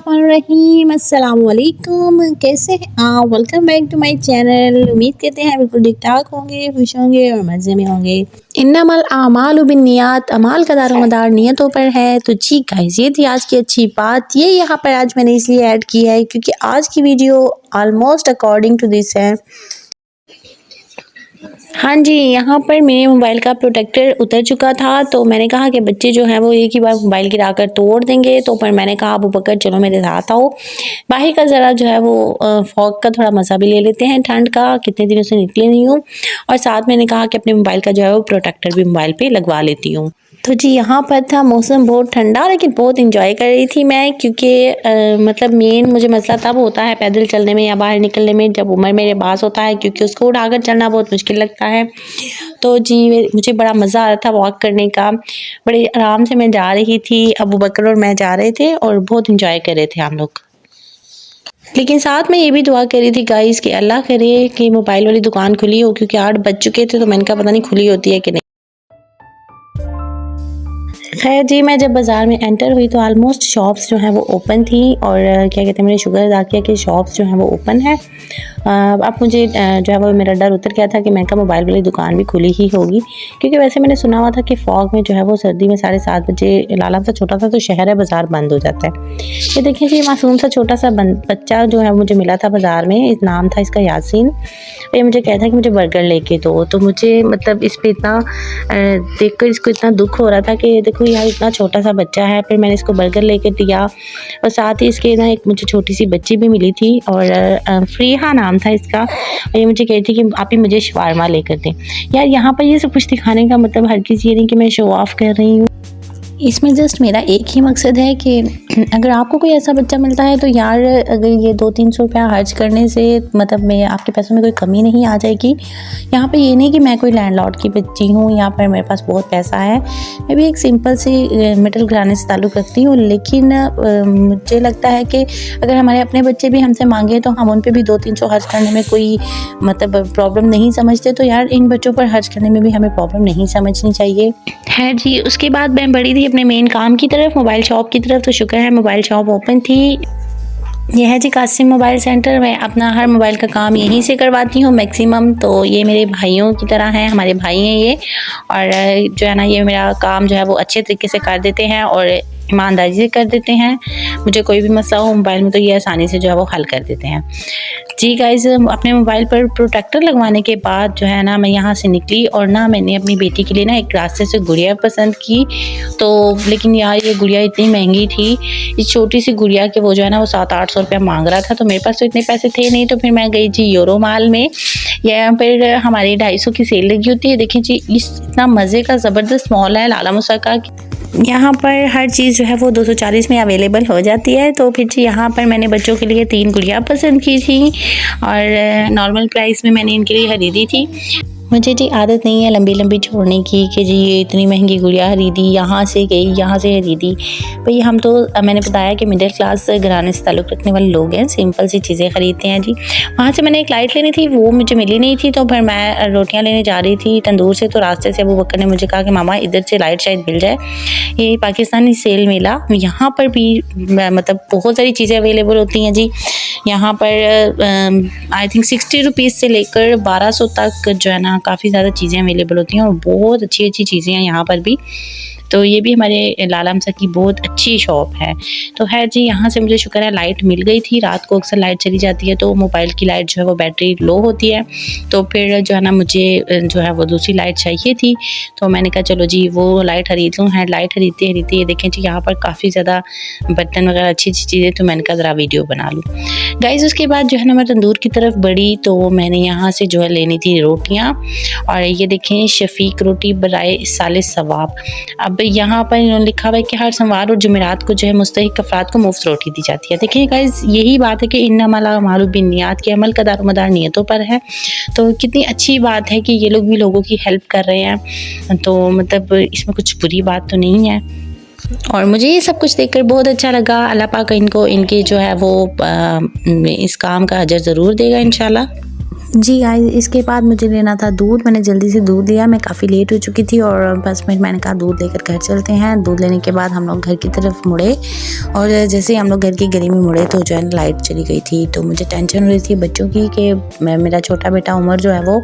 बिस्मिल्लाहिर्रहमानिर्रहीम। अस्सलाम वालेकुम। कैसे हैं आप? Welcome back to my channel. उम्मीद करते हैं बिल्कुल ठीक-ठाक होंगे, खुश होंगे और मज़े में होंगे। इन्नमल आमालु बिन्नियात, अमाल का दारोमदार नियतों पर है। तो जी गाइस, ये थी आज की अच्छी बात। ये यहाँ पर आज मैंने इसलिए ऐड की है क्योंकि आज की video almost according to this है। हाँ जी, यहाँ पर मेरे मोबाइल का प्रोटेक्टर उतर चुका था, तो मैंने कहा कि बच्चे जो हैं वो एक ही बार मोबाइल गिराकर तोड़ देंगे। तो फिर मैंने कहा अबू बकर चलो मेरे साथ आओ, बाहर का ज़रा जो है वो फॉग का थोड़ा मज़ा भी ले लेते हैं, ठंड का, कितने दिनों से निकले नहीं हूँ। और साथ मैंने कहा कि अपने मोबाइल का जो है वो प्रोटेक्टर भी मोबाइल पे लगवा लेती हूँ। तो जी यहाँ पर था मौसम बहुत ठंडा, लेकिन बहुत इंजॉय कर रही थी मैं क्योंकि मतलब मेन मुझे मसला तब होता है पैदल चलने में या बाहर निकलने में जब उमर मेरे पास होता है, क्योंकि उसको उठाकर चलना बहुत मुश्किल लगता है। तो जी मुझे बड़ा मज़ा आ रहा था वॉक करने का, बड़े आराम से मैं जा रही थी, अबू बकर और मैं जा रहे थे और बहुत इंजॉय कर रहे थे हम लोग। लेकिन साथ में ये भी दुआ करी थी गाइस कि अल्लाह करे कि मोबाइल वाली दुकान खुली हो, क्योंकि 8 बज चुके थे तो मैंने कहा पता नहीं खुली होती है कि नहीं। खैर जी, मैं जब बाज़ार में एंटर हुई तो ऑलमोस्ट शॉप्स जो हैं वो ओपन थी और क्या कहते हैं मैंने शुक्र अदा किया कि शॉप्स जो हैं वो ओपन है। अब मुझे जो है वो मेरा डर उतर गया था कि मैंने कहा मोबाइल वाली दुकान भी खुली ही होगी, क्योंकि वैसे मैंने सुना हुआ था कि फॉग में जो है वो सर्दी में 7:30 बजे लालम सा छोटा सा तो शहर है बाज़ार बंद हो जाता है। ये देखिए जी मासूम सा छोटा सा बच्चा जो है मुझे मिला था बाज़ार में, नाम था इसका यासीन। ये मुझे कहता है कि मुझे बर्गर लेके दो, तो मुझे मतलब इस पर इतना देखकर इसको इतना दुख हो रहा था कि देखो यार इतना छोटा सा बच्चा है। फिर मैंने इसको बर्गर लेके दिया और साथ ही इसके ना एक मुझे छोटी सी बच्ची भी मिली थी और फ्रीहा नाम था इसका। और ये मुझे कह रही थी कि आप ही मुझे शवारमा लेकर दें। यार यहाँ पर ये सब कुछ दिखाने का मतलब हर किसी ये नहीं कि मैं शो ऑफ कर रही हूँ, इसमें जस्ट मेरा एक ही मकसद है कि अगर आपको कोई ऐसा बच्चा मिलता है तो यार अगर ये 200-300 रुपया खर्च करने से मतलब मैं आपके पैसों में कोई कमी नहीं आ जाएगी। यहाँ पे ये नहीं कि मैं कोई लैंडलॉर्ड की बच्ची हूँ, यहाँ पर मेरे पास बहुत पैसा है, मैं भी एक सिंपल सी मिडिल घराने से ताल्लुक़ रखती हूँ। लेकिन मुझे लगता है कि अगर हमारे अपने बच्चे भी हमसे मांगे तो हम उन पर भी 200-300 खर्च करने में कोई मतलब प्रॉब्लम नहीं समझते, तो यार इन बच्चों पर खर्च करने में भी हमें प्रॉब्लम नहीं समझनी चाहिए। है जी, उसके बाद मैं बढ़ी थी अपने मेन काम की तरफ, मोबाइल शॉप की तरफ। तो शुक्र है मोबाइल शॉप ओपन थी। यह है जी कासिम मोबाइल सेंटर। मैं अपना हर मोबाइल का काम यहीं से करवाती हूँ मैक्सिमम। तो ये मेरे भाइयों की तरह हैं, हमारे भाई हैं ये, और जो है ना ये मेरा काम जो है वो अच्छे तरीके से कर देते हैं और ईमानदारी से कर देते हैं। मुझे कोई भी मसला हो मोबाइल में तो ये आसानी से जो है वो हल कर देते हैं। जी गाइज़, अपने मोबाइल पर प्रोटेक्टर लगवाने के बाद जो है ना मैं यहाँ से निकली और ना मैंने अपनी बेटी के लिए ना एक रास्ते से गुड़िया पसंद की। तो लेकिन यार ये गुड़िया इतनी महंगी थी, इस छोटी सी गुड़िया के वो जो है ना वो 700-800 रुपया मांग रहा था। तो मेरे पास तो इतने पैसे थे नहीं, तो फिर मैं गई जी यूरो माल में। यहाँ पर हमारी 250 की सेल लगी होती है। देखिए जी इतना मज़े का ज़बरदस्त मॉल है लाला मुसा का, यहाँ पर हर चीज़ जो है वो 240 में अवेलेबल हो जाती है। तो फिर जी यहाँ पर मैंने बच्चों के लिए 3 गुड़िया पसंद की थी और नॉर्मल प्राइस में मैंने इनके लिए खरीदी थी। मुझे जी आदत नहीं है लंबी लंबी छोड़ने की कि जी ये इतनी महंगी गुड़िया खरीदी, यहाँ से गई यहाँ से खरीदी। भाई हम तो मैंने बताया कि मिडिल क्लास घराने से ताल्लुक़ रखने वाले लोग हैं, सिंपल सी चीज़ें ख़रीदते हैं जी। वहाँ से मैंने एक लाइट लेनी थी, वो मुझे मिली नहीं थी। तो फिर मैं रोटियाँ लेने जा रही थी तंदूर से, तो रास्ते से अबू बकर ने मुझे कहा कि मामा इधर से लाइट शायद मिल जाए। ये पाकिस्तानी सेल मेला, यहाँ पर भी मतलब बहुत सारी चीज़ें अवेलेबल होती हैं जी। यहाँ पर आई थिंक 60 रुपीज़ से लेकर 1200 तक जो है ना काफ़ी ज़्यादा चीज़ें अवेलेबल होती हैं और बहुत अच्छी अच्छी चीज़ें हैं यहाँ पर भी। तो ये भी हमारे लाला मुसा की बहुत अच्छी शॉप है। तो है जी यहाँ से मुझे शुक्र है लाइट मिल गई थी। रात को अक्सर लाइट चली जाती है तो मोबाइल की लाइट जो है वो बैटरी लो होती है, तो फिर जो है ना मुझे जो है वो दूसरी लाइट चाहिए थी। तो मैंने कहा चलो जी वो लाइट खरीद लूँ। है लाइट खरीदते खरीदते ये देखें जी यहाँ पर काफ़ी ज़्यादा बर्तन वगैरह अच्छी अच्छी चीज़ें, तो मैंने कहा ज़रा वीडियो बना लूँ गाइज़। उसके बाद जो है ना मैं तंदूर की तरफ बढ़ी, तो मैंने यहाँ से जो है लेनी थी रोटियाँ, और ये देखें शफीक रोटी बराए साले सवाब। अब यहाँ पर इन्होंने लिखा हुआ है कि हर सोमवार और जुमेरात को जो है मुस्तहिक अफराद को मुफ्त रोटी दी जाती है। देखिए गाइस यही बात है कि इन्नमल आमालु बिन्नियात के अमल का दारोमदार नियतों पर है। तो कितनी अच्छी बात है कि ये लोग भी लोगों की हेल्प कर रहे हैं, तो मतलब इसमें कुछ बुरी बात तो नहीं है। और मुझे ये सब कुछ देखकर बहुत अच्छा लगा। अल्लाह पाक इनको इनके जो है वो इस काम का अजर ज़रूर देगा इंशाल्लाह। जी गाइस, इसके बाद मुझे लेना था दूध। मैंने जल्दी से दूध लिया, मैं काफ़ी लेट हो चुकी थी और बस मैंने कहा दूध लेकर घर चलते हैं। दूध लेने के बाद हम लोग घर की तरफ मुड़े और जैसे ही हम लोग घर की गली में मुड़े तो जो है लाइट चली गई थी। तो मुझे टेंशन हो रही थी बच्चों की कि मेरा छोटा बेटा उमर जो है वो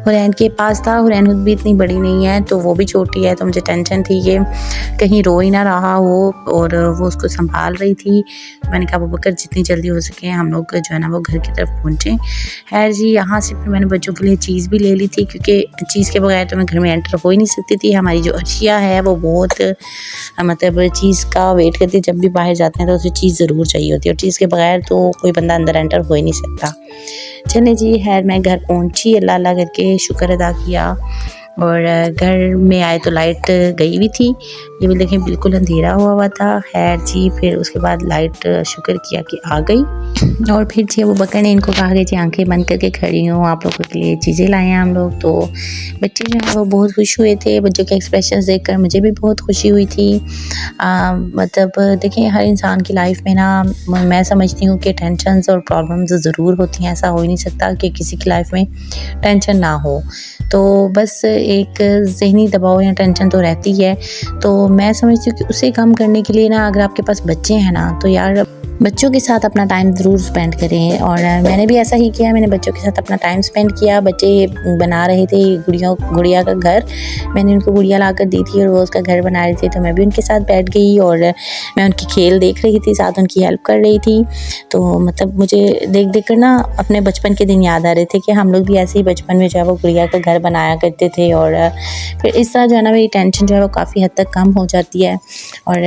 हुरैन के पास था। हुरैन भी इतनी बड़ी नहीं है तो वो भी छोटी है, तो मुझे टेंशन थी कि कहीं रो ही ना रहा हो और वो उसको संभाल रही थी। मैंने कहा अबूबकर जितनी जल्दी हो सके हम लोग जो है ना वो घर की तरफ पहुँचे। खैर जी, यहाँ से फिर मैंने बच्चों के लिए चीज़ भी ले ली थी क्योंकि चीज़ के बगैर तो मैं घर में एंटर हो ही नहीं सकती थी। हमारी जो अर्शिया है वो बहुत मतलब चीज़ का वेट करती है। जब भी बाहर जाते हैं तो उसे चीज़ ज़रूर चाहिए होती है और चीज़ के बगैर तो कोई बंदा अंदर एंटर हो ही नहीं सकता। चले जी, खैर मैं घर पहुँची, अल्लाह अल्लाह करके शुक्र अदा किया और घर में आए तो लाइट गई हुई थी। ये भी देखें बिल्कुल अंधेरा हुआ हुआ था। खैर जी, फिर उसके बाद लाइट शुक्र किया कि आ गई और फिर जी वो बकर ने इनको कहा कि जी आंखें बंद करके खड़ी हूँ, आप लोगों के लिए चीज़ें लाए हैं हम लोग। तो बच्चे जो है वो बहुत खुश हुए थे। बच्चों के एक्सप्रेशंस देखकर मुझे भी बहुत खुशी हुई थी। मतलब देखें हर इंसान की लाइफ में ना मैं समझती हूँ कि टेंशन्स और प्रॉब्लम्स ज़रूर होती हैं। ऐसा हो ही नहीं सकता कि किसी की लाइफ में टेंशन ना हो। तो बस एक ज़हनी दबाव या टेंशन तो रहती है। तो मैं समझती हूँ कि उसे कम करने के लिए ना अगर आपके पास बच्चे हैं ना तो यार बच्चों के साथ अपना टाइम ज़रूर स्पेंड करें। और मैंने भी ऐसा ही किया, मैंने बच्चों के साथ अपना टाइम स्पेंड किया। बच्चे बना रहे थे गुड़िया का घर, मैंने उनको गुड़िया ला कर दी थी और वो उसका घर बना रहे थे। तो मैं भी उनके साथ बैठ गई और मैं उनकी खेल देख रही थी, साथ उनकी हेल्प कर रही थी। तो मतलब मुझे देख देख कर ना अपने बचपन के दिन याद आ रहे थे कि हम लोग भी ऐसे ही बचपन में जो है वो गुड़िया का घर बनाया करते थे। और फिर इस तरह जो है ना मेरी टेंशन जो है वो काफ़ी हद तक कम हो जाती है। और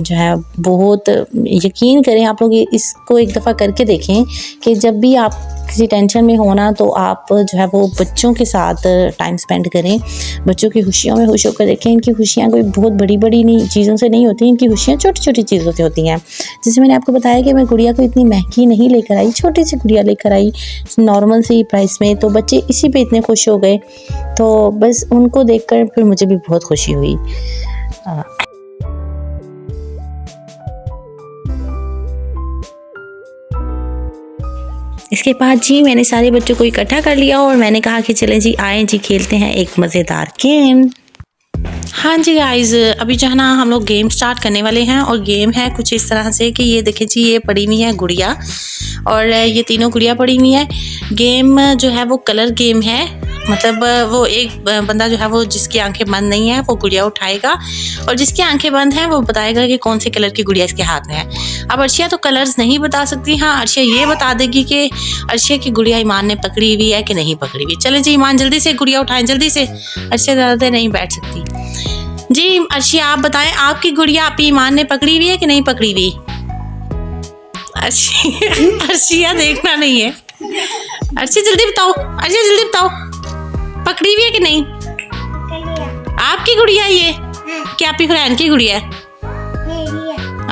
जो है बहुत यकीन करें आप लोग इसको एक दफ़ा करके देखें कि जब भी आप किसी टेंशन में हो ना तो आप जो है वो बच्चों के साथ टाइम स्पेंड करें, बच्चों की खुशियों में खुश होकर देखें। इनकी खुशियाँ कोई बहुत बड़ी बड़ी नहीं चीज़ों से नहीं होती, इनकी खुशियाँ छोटी छोटी चीज़ों से होती हैं। जैसे मैंने आपको बताया कि मैं गुड़िया को इतनी महंगी नहीं लेकर आई, छोटी सी गुड़िया लेकर आई नॉर्मल सी प्राइस में। तो बच्चे इसी पे इतने खुश हो गए। तो बस उनको देखकर फिर मुझे भी बहुत खुशी हुई। इसके बाद जी मैंने सारे बच्चों को इकट्ठा कर लिया और मैंने कहा कि चलें जी आएँ जी खेलते हैं एक मज़ेदार गेम। हाँ जी गाइज़, अभी जो है ना हम लोग गेम स्टार्ट करने वाले हैं और गेम है कुछ इस तरह से कि ये देखें जी ये पड़ी हुई है गुड़िया और ये तीनों गुड़िया पड़ी हुई है। गेम जो है वो कलर गेम है, मतलब वो एक बंदा जो है वो जिसकी आंखें बंद नहीं है वो गुड़िया उठाएगा और जिसकी आंखें बंद हैं वो बताएगा कि कौन से कलर की गुड़िया इसके हाथ में है। अब अर्शिया तो कलर्स नहीं बता सकती, हाँ अर्शिया ये बता देगी कि अर्शिया की गुड़िया ईमान ने पकड़ी हुई है कि नहीं पकड़ी हुई। चले जी ईमान जल्दी से गुड़िया उठाएं, जल्दी से, अर्शिया ज़्यादा देर नहीं बैठ सकती। जी अर्शिया आप बताएं आपकी गुड़िया आप ईमान ने पकड़ी हुई है कि नहीं पकड़ी हुई। अर्शिया देखना नहीं है। अर्शिया जल्दी बताओ, अर्शिया जल्दी बताओ पकड़ी हुई है कि नहीं। आपकी गुड़िया ये क्या आपकी हुरैन की गुड़िया है?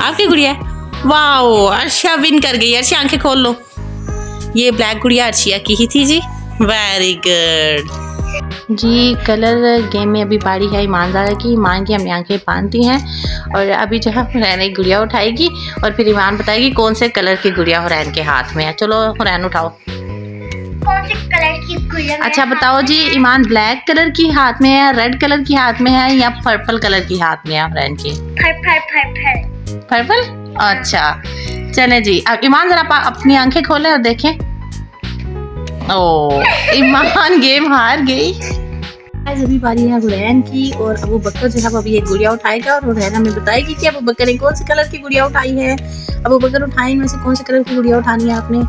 आपकी गुड़िया है? वाओ अर्शिया विन कर गई। अर्शिया आंखें खोल लो, ये ब्लैक गुड़िया अर्शिया की ही थी जी। वेरी गुड जी। कलर गेम में अभी बारी है ईमानदार की। ईमान की हमने आंखें बांध दी हैं और अभी जो है हुरैन एक गुड़िया उठाएगी और फिर ईमान बताएगी कौन से कलर की गुड़िया हुरैन के हाथ में है। चलो हुरैन उठाओ, कौन से कलर की गुड़िया? अच्छा बताओ जी, ईमान ब्लैक कलर की हाथ में है, रेड कलर की हाथ में है या पर्पल कलर की हाथ में है हुरैन की? पर्पल। अच्छा चले जी, अब ईमान जरा अपनी आंखें खोले और देखें। ओ ईमान गेम हार गई। अभी बारी है हुरैन की और अबू बकर जो है वो अभी एक गुड़िया उठाएगा और हुरैन हमें बताएगी कि अबू बकर ने कौन से कलर की गुड़िया उठाई है। अबू बकर उठाए इनमें से कौन से कलर की गुड़िया उठानी है आपने।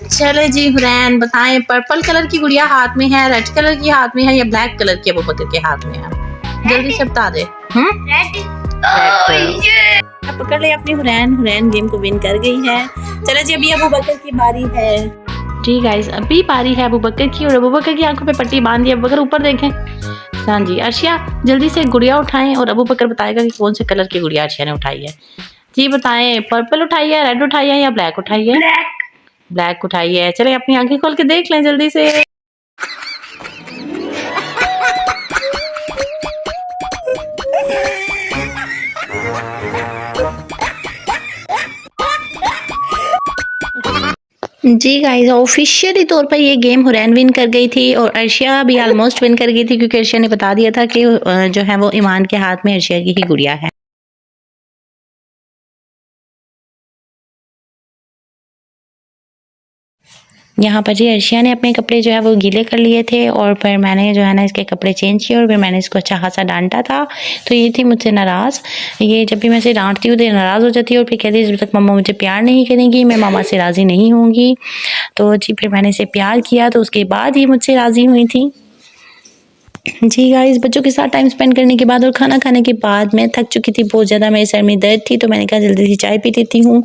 चले जी हुरैन बताएं पर्पल कलर की गुड़िया हाथ में है, रेड कलर की हाथ में है या ब्लैक कलर की अबू बकर के हाथ में है। जल्दी से बता दे। अब पकड़ ले अपनी हुरैन। हुरैन गेम को विन कर गई है। चले जी अभी अबू बकर की बारी है। जी गाइस अभी बारी है अबू बकर की और अबू बकर की आंखों पे पट्टी बांध दी। अबू बकर ऊपर देखें। हाँ जी अर्शिया जल्दी से गुड़िया उठाएं और अबू बकर बताएगा कि कौन से कलर की गुड़िया अर्शिया ने उठाई है। जी बताएं पर्पल उठाई है, रेड उठाई है या ब्लैक उठाई है? ब्लैक उठाई है। चले अपनी आंखें खोल के देख लें जल्दी से। जी गाइस, ऑफिशियली तौर पर ये गेम हुरैन विन कर गई थी और अर्शिया भी ऑलमोस्ट विन कर गई थी, क्योंकि अर्शिया ने बता दिया था कि जो है वो ईमान के हाथ में अर्शिया की ही गुड़िया है। यहाँ पर जी अर्शिया ने अपने कपड़े जो है वो गीले कर लिए थे और फिर मैंने जो है ना इसके कपड़े चेंज किए और फिर मैंने इसको अच्छा खासा डांटा था। तो ये थी मुझसे नाराज़। ये जब भी मैं इसे डांटती हूँ तो ये नाराज़ हो जाती है और फिर कहती है जब तक मम्मा मुझे प्यार नहीं करेंगी मैं मामा से राज़ी नहीं होंगी। तो जी फिर मैंने इसे प्यार किया तो उसके बाद ये मुझसे राज़ी हुई थी। जी गाइस, बच्चों के साथ टाइम स्पेंड करने के बाद और खाना खाने के बाद मैं थक चुकी थी, बहुत ज़्यादा मेरे सर में दर्द थी, तो मैंने कहा जल्दी से चाय पी लेती हूँ।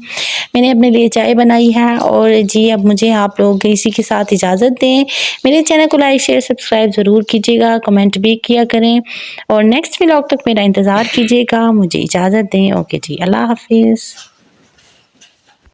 मैंने अपने लिए चाय बनाई है और जी अब मुझे आप लोग इसी के साथ इजाज़त दें। मेरे चैनल को लाइक शेयर सब्सक्राइब ज़रूर कीजिएगा, कमेंट भी किया करें और नेक्स्ट व्लॉग तक मेरा इंतज़ार कीजिएगा। मुझे इजाज़त दें। ओके जी, अल्लाह हाफ़िज़।